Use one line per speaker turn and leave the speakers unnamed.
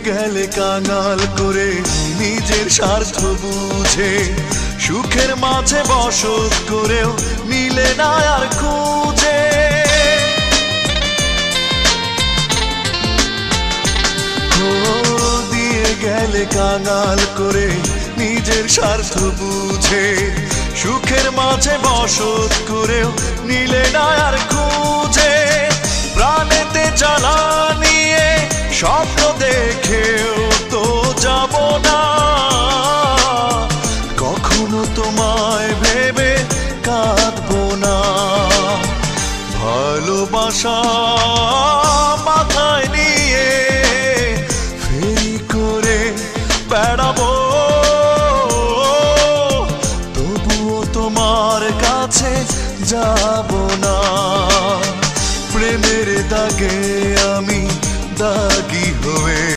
গেলে কাঙাল করে নিজের স্বার্থ বুঝে, সুখের মাঝে বসত করেও মিলে না আর খুঁজে। দিয়ে গেলে কাঙাল করে নিজের স্বার্থ বুঝে, সুখের মাঝে বসত করেও নিলে না আর খুঁজে। প্রাণেতে জ্বালা নিয়ে স্বপ্ন দেখেও তো যাব না, কখনো তোমায় ভেবে কাঁদবো না। ভালোবাসা